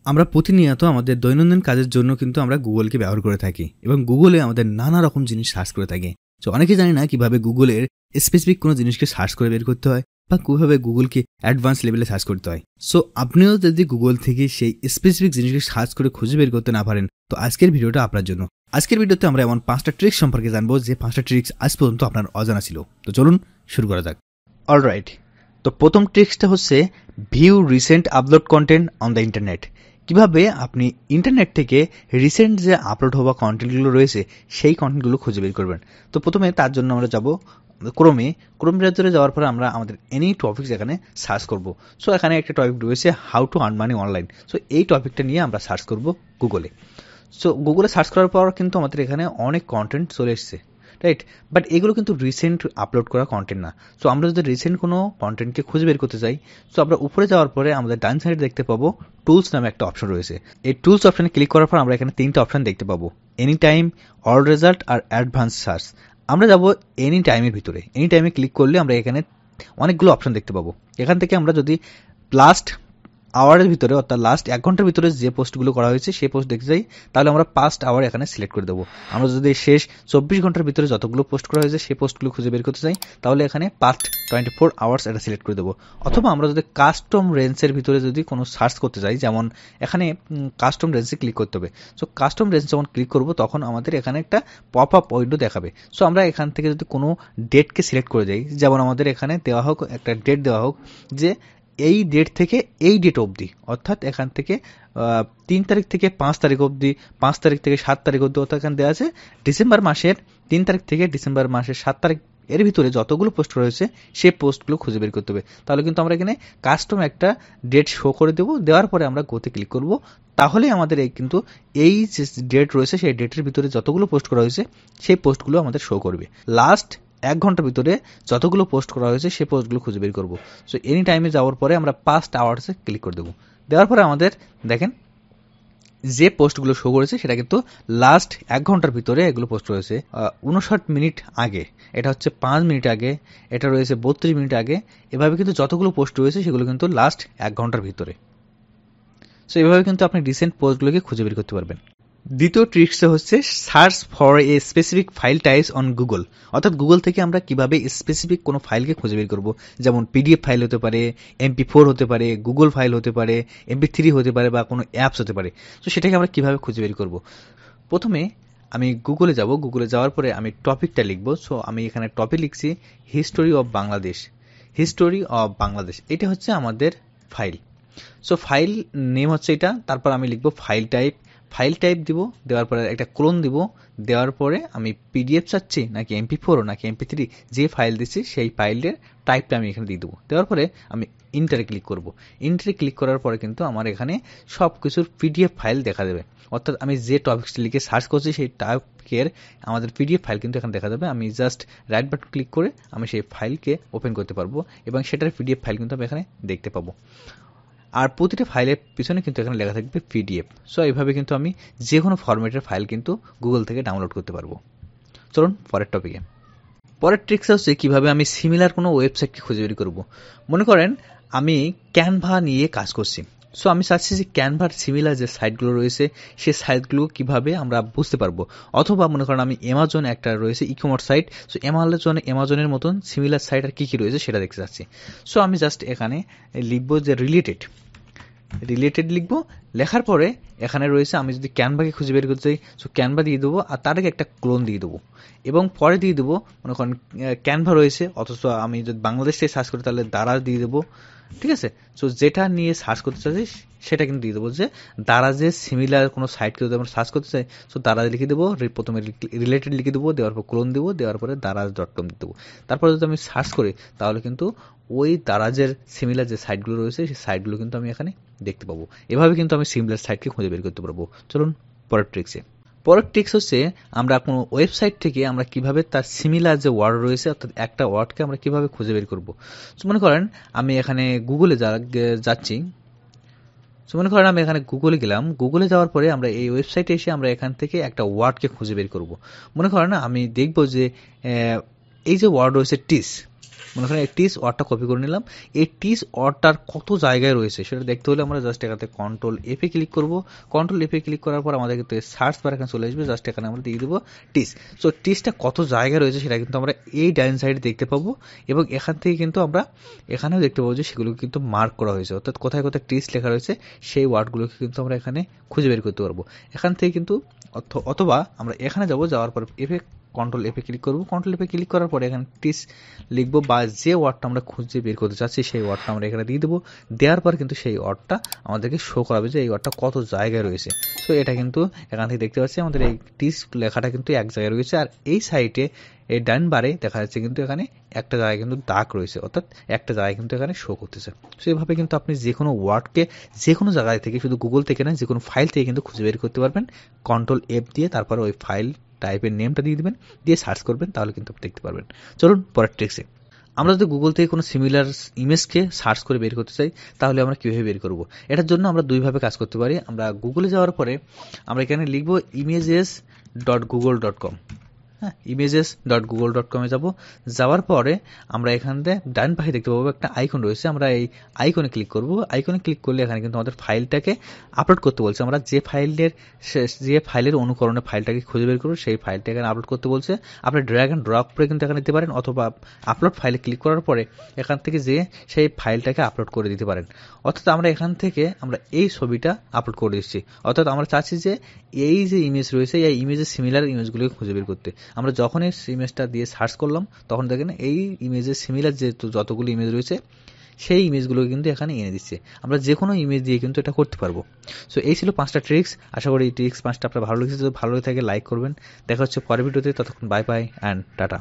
আমরা প্রতিনিয়ত আমাদের দৈনন্দিন কাজের জন্য কিন্তু আমরা গুগলকে ব্যবহার করে থাকি এবং গুগলে আমাদের নানা রকম জিনিস সার্চ করে থাকি। তো অনেকে জানি না কিভাবে গুগলের স্পেসিফিক কোনো জিনিসকে সার্চ করে বের করতে হয় বা কিভাবে গুগলকে অ্যাডভান্স লেভেলে সার্চ করতে হয়। সো আপনিও যদি গুগল থেকে সেই স্পেসিফিক জিনিসকে সার্চ করে খুঁজে বের করতে না পারেন, তো আজকের ভিডিওটা আপনার জন্য। আজকের ভিডিওতে আমরা এমন 5টা ট্রিক্স সম্পর্কে জানবো যে 5টা ট্রিক্স আজ পর্যন্ত আপনার অজানা ছিল। তো চলুন শুরু করা যাক। অলরাইট, তো প্রথম ট্রিক্সটা হচ্ছে view recent upload content on the internet. কিভাবে আপনি ইন্টারনেট থেকে রিসেন্ট যে আপলোড হওয়া কন্টেন্টগুলো রয়েছে সেই কন্টেন্টগুলো খুঁজে বের করবেন। তো প্রথমে তার জন্য আমরা যাব ক্রোম ব্রাউজারে যাওয়ার পরে আমরা আমাদের এনি টপিক এখানে সার্চ করব। সো এখানে একটা টপিক রয়েছে how to earn money online. So এই টপিকটা নিয়ে আমরা সার্চ করব গুগলে। সো গুগলে সার্চ করার পর কিন্তু আমাদের এখানে অনেক কন্টেন্ট চলে এসছে, রাইট? বাট এগুলো কিন্তু রিসেন্ট আপলোড করা কন্টেন্ট না। সো আমরা যদি রিসেন্ট কোনো কন্টেন্টকে খুঁজে বের করতে চাই, সো আমরা উপরে যাওয়ার পরে আমাদের ডান সাইডে দেখতে পাবো টুলস নামে একটা অপশন রয়েছে। এই টুলস অপশনে ক্লিক করার পর আমরা এখানে 3টা অপশন দেখতে পাবো, এনি টাইম, অল রেজাল্ট আর অ্যাডভান্স সার্চ। আমরা যাব এনি টাইমের ভিতরে। এনি টাইমে ক্লিক করলে আমরা এখানে অনেকগুলো অপশন দেখতে পাবো। এখান থেকে আমরা যদি লাস্ট আওয়ারের ভিতরে অর্থাৎ লাস্ট 1 ঘন্টার ভিতরে যে পোস্টগুলো করা হয়েছে সেই পোস্ট দেখতে যাই, তাহলে আমরা পাস্ট আওয়ার এখানে সিলেক্ট করে দেবো। আমরা যদি শেষ 24 ঘন্টার ভিতরে যতগুলো পোস্ট করা হয়েছে সেই পোস্টগুলো খুঁজে বের করতে চাই, তাহলে এখানে পাস্ট 24 আওয়ার্স এটা সিলেক্ট করে দেবো। অথবা আমরা যদি কাস্টম রেঞ্জের ভিতরে যদি কোনো সার্চ করতে চাই, যেমন এখানে কাস্টম রেঞ্জে ক্লিক করতে হবে। সো কাস্টম রেঞ্জ যখন ক্লিক করবো তখন আমাদের এখানে একটা পপ আপ উইন্ডো দেখাবে। সো আমরা এখান থেকে যদি কোনো ডেটকে সিলেক্ট করে যাই, যেমন আমাদের এখানে দেওয়া হোক একটা ডেট দেওয়া হোক যে এই ডেট থেকে এই ডেট অবধি, অর্থাৎ এখান থেকে 3 তারিখ থেকে 5 তারিখ অবধি, 5 তারিখ থেকে 7 তারিখ অবধি, অর্থাৎ এখানে দেওয়া আছে ডিসেম্বর মাসের 3 তারিখ থেকে ডিসেম্বর মাসের 7 তারিখ এর ভিতরে যতগুলো পোস্ট রয়েছে সেই পোস্টগুলো খুঁজে বের করতে হবে। তাহলে কিন্তু আমরা এখানে কাস্টম একটা ডেট শো করে দেবো। দেওয়ার পরে আমরা গোতে ক্লিক করব, তাহলে আমাদের কিন্তু এই যে ডেট রয়েছে সেই ডেটের ভিতরে যতগুলো পোস্ট করা হয়েছে সেই পোস্টগুলো আমাদের শো করবে। লাস্ট 1 ঘন্টার ভিতরে যতগুলো পোস্ট করা হয়েছে সেই পোস্টগুলো খুঁজে বের করবো। সো এনি টাইমে যাওয়ার পরে আমরা পাস্ট আওয়ার্সে ক্লিক করে দেবো। দেওয়ার পরে আমাদের দেখেন যে পোস্টগুলো শো করেছে সেটা কিন্তু লাস্ট 1 ঘন্টার ভিতরে এগুলো পোস্ট রয়েছে 59 মিনিট আগে, এটা হচ্ছে 5 মিনিট আগে, এটা রয়েছে 32 মিনিট আগে। এভাবে কিন্তু যতগুলো পোস্ট রয়েছে সেগুলো কিন্তু লাস্ট 1 ঘন্টার ভিতরে। সো এভাবে কিন্তু আপনি রিসেন্ট পোস্টগুলোকে খুঁজে বের করতে পারবেন। দ্বিতীয় ট্রিক্সটা হচ্ছে search for a specific file types on Google. অর্থাৎ গুগল থেকে আমরা কিভাবে স্পেসিফিক কোনো ফাইলকে খুঁজে বের করব, যেমন পিডিএফ ফাইল হতে পারে, MP4 হতে পারে, গুগল ফাইল হতে পারে, MP3 হতে পারে বা কোনো অ্যাপস হতে পারে। তো সেটাকে আমরা কিভাবে খুঁজে বের করব? প্রথমে আমি গুগলে যাব। গুগলে যাওয়ার পরে আমি টপিকটা লিখব। সো আমি এখানে টপিক লিখছি history of Bangladesh. History of Bangladesh এটা হচ্ছে আমাদের ফাইল। সো ফাইল নেম হচ্ছে এটা। তারপর আমি লিখব ফাইল টাইপ দিব, দেওয়ার পরে একটা ক্লোন দিব। দেওয়ার পরে আমি পিডিএফ চাচ্ছি নাকি MP4 নাকি MP3, যে ফাইল দিচ্ছি সেই ফাইলের টাইপটা আমি এখানে দিয়ে দেবো। দেওয়ার পরে আমি ইন্টারে ক্লিক করব। ইন্টারে ক্লিক করার পরে কিন্তু আমার এখানে সব কিছুর PDF ফাইল দেখা দেবে। অর্থাৎ আমি যে টপিকসটি লিখে সার্চ করছি সেই টপিকের আমাদের PDF ফাইল কিন্তু এখানে দেখা যাবে। আমি জাস্ট রাইট বাটন ক্লিক করে আমি সেই ফাইলকে ওপেন করতে পারবো এবং সেটার PDF ফাইল কিন্তু আমি এখানে দেখতে পাবো। আর প্রতিটা ফাইলের পিছনে কিন্তু এখানে লেখা থাকবে PDF। সো এইভাবে কিন্তু আমি যে কোনো ফরম্যাটের ফাইল কিন্তু গুগল থেকে ডাউনলোড করতে পারবো। চলুন পরের টপিকে। পরের ট্রিক্স হচ্ছে কিভাবে আমি সিমিলার কোনো ওয়েবসাইটকে খুঁজে বের করব। মনে করেন আমি ক্যানভা নিয়ে কাজ করছি। সো আমি চাচ্ছি যে ক্যানভার সিমিলার যে সাইটগুলো রয়েছে সেই সাইটগুলো কিভাবে আমরা বুঝতে পারবো। অথবা মনে করেন আমি অ্যামাজন একটা রয়েছে ই-কমার্স সাইট, সো অ্যামাজনের মতন সিমিলার সাইট আর কী রয়েছে সেটা দেখতে চাচ্ছি। সো আমি জাস্ট এখানে লিখবো যে রিলেটেড লিখবো। লেখার পরে এখানে রয়েছে আমি যদি ক্যানভাকে খুঁজে বের করতে চাই, সো ক্যানভা দিয়ে দেবো আর তার আগে একটা ক্লোন দিয়ে দেবো এবং পরে দিয়ে দেবো মনে করেন ক্যানভা রয়েছে, অথচ আমি যদি বাংলাদেশ থেকে সার্চ করি তাহলে দারাজ দিয়ে দেবো। ঠিক আছে? সো যেটা নিয়ে সার্চ করতে চাইছি সেটা কিন্তু দিয়ে দেবো, যে দারাজের সিমিলার কোনো সাইটকে যদি আমরা সার্চ করতে চাই, সো দারাজ লিখে দেবো, প্রথমে রিলেটেড লিখে দেবো, দেওয়ার পর ক্লোন দেবো, দেওয়ার পরে daraz.com দিয়ে দেবো। তারপরে যদি আমি সার্চ করি তাহলে কিন্তু ওই দারাজের সিমিলার যে সাইটগুলো রয়েছে সেই সাইটগুলো কিন্তু আমি এখানে দেখতে পাবো। এভাবে কিন্তু আমি সিমিলার সাইটকে খুঁজে বের করতে পারবো। চলুন পরের ট্রিক্সে। পরের ট্রিক্স হচ্ছে আমরা কোনো ওয়েবসাইট থেকে আমরা কিভাবে তার সিমিলার যে ওয়ার্ড রয়েছে অর্থাৎ একটা ওয়ার্ডকে আমরা কিভাবে খুঁজে বের করবো। মনে করেন আমি এখানে গুগলে যাচ্ছি। মনে করেন আমি এখানে গুগলে গেলাম। গুগলে যাওয়ার পরে আমরা এই ওয়েবসাইটে এসে আমরা এখান থেকে একটা ওয়ার্ডকে খুঁজে বের করব। মনে করেন আমি দেখব যে এই যে ওয়ার্ড রয়েছে টিস, মনে করেন এই টিস ওয়ার্ডটা কপি করে নিলাম, এই টিস ওয়ার্ডটার কত জায়গায় রয়েছে সেটা দেখতে হলে আমরা জাস্ট এখানে কন্ট্রোল এফে ক্লিক করব। কন্ট্রোল এফে ক্লিক করার পর আমাদের কিন্তু সার্চ বার এখানে চলে আসবে, জাস্ট এখানে আমরা দিয়ে দেবো টিস। সো টিসটা কত জায়গায় রয়েছে সেটা কিন্তু আমরা এই ডাইন সাইডে দেখতে পাবো, এবং এখান থেকে কিন্তু আমরা এখানেও দেখতে পাবো যে সেগুলো কিন্তু মার্ক করা হয়েছে, অর্থাৎ কোথায় কোথায় টিস লেখা রয়েছে সেই ওয়ার্ডগুলোকে কিন্তু আমরা এখানে খুঁজে বের করতে পারবো। এখান থেকে কিন্তু অথবা আমরা এখানে যাব, যাওয়ার পর এফে কন্ট্রোল এফে ক্লিক করবো। কন্ট্রোল এফে ক্লিক করার পরে এখানে টিস লিখবো, বা যে ওয়ার্ডটা আমরা খুঁজে বের করতে চাচ্ছি সেই ওয়ার্ডটা আমরা এখানে দিয়ে দেবো। দেওয়ার পর কিন্তু সেই ওয়ার্ডটা আমাদেরকে শো করাবে যে এই ওয়ার্ডটা কত জায়গায় রয়েছে। সো এটা কিন্তু এখান থেকে দেখতে পাচ্ছি আমাদের এই টিস লেখাটা কিন্তু এক জায়গায় রয়েছে, আর এই সাইডে এই ডান বারে দেখা যাচ্ছে কিন্তু এখানে একটা জায়গায় কিন্তু দাগ রয়েছে, অর্থাৎ একটা জায়গায় কিন্তু এখানে শো করতেছে। সো এইভাবে কিন্তু আপনি যে কোনো ওয়ার্ডকে যে কোনো জায়গায় থেকে, শুধু গুগল থেকে না, যে কোনো ফাইল থেকে কিন্তু খুঁজে বের করতে পারবেন। কন্ট্রোল এফ দিয়ে তারপর ওই ফাইল টাইপের নেমটা দিয়ে দিবেন, দিয়ে সার্চ করবেন, তাহলে কিন্তু আপনি দেখতে পারবেন। চলুন পরের ট্রিক্সে। আমরা যদি গুগল থেকে কোনো সিমিলার ইমেজকে সার্চ করে বের করতে চাই, তাহলে আমরা কীভাবে বের করব? এটার জন্য আমরা দুইভাবে কাজ করতে পারি। আমরা গুগলে যাওয়ার পরে আমরা এখানে লিখব images.google.com। হ্যাঁ, images.google.com-এ যাব। যাওয়ার পরে আমরা এখান থেকে ডান পাশে দেখতে পাবো একটা আইকন রয়েছে, আমরা এই আইকনে ক্লিক করব। আইকনে ক্লিক করলে এখানে কিন্তু আমাদের ফাইলটাকে আপলোড করতে বলছে। আমরা যে ফাইলের অনুকরণে ফাইলটাকে খুঁজে বের করবো সেই ফাইলটা এখানে আপলোড করতে বলছে। আপনি ড্র্যাগ অ্যান্ড ড্রপ করে কিন্তু এখানে দিতে পারেন, অথবা আপলোড ফাইলে ক্লিক করার পরে এখান থেকে যে সেই ফাইলটাকে আপলোড করে দিতে পারেন। অর্থাৎ আমরা এখান থেকে আমরা এই ছবিটা আপলোড করে দিচ্ছি, অর্থাৎ আমরা চাচ্ছি যে এই যে ইমেজ রয়েছে এই ইমেজের সিমিলার ইমেজগুলোকে খুঁজে বের করতে। আমরা যখন এই ইমেজটা দিয়ে সার্চ করলাম তখন দেখেন এই ইমেজের সিমিলার যে যতগুলো ইমেজ রয়েছে সেই ইমেজগুলো কিন্তু এখানে এনে দিচ্ছে। আমরা যে কোনো ইমেজ দিয়ে কিন্তু এটা করতে পারবো। সো এই ছিল 5টা ট্রিক্স। আশা করি এই ট্রিক্স 5টা আপনার ভালো লেগেছে। যদি ভালো লেগে থাকে লাইক করবেন। দেখা হচ্ছে পরের ভিডিওতে, ততক্ষণ বাই বাই অ্যান্ড টাটা।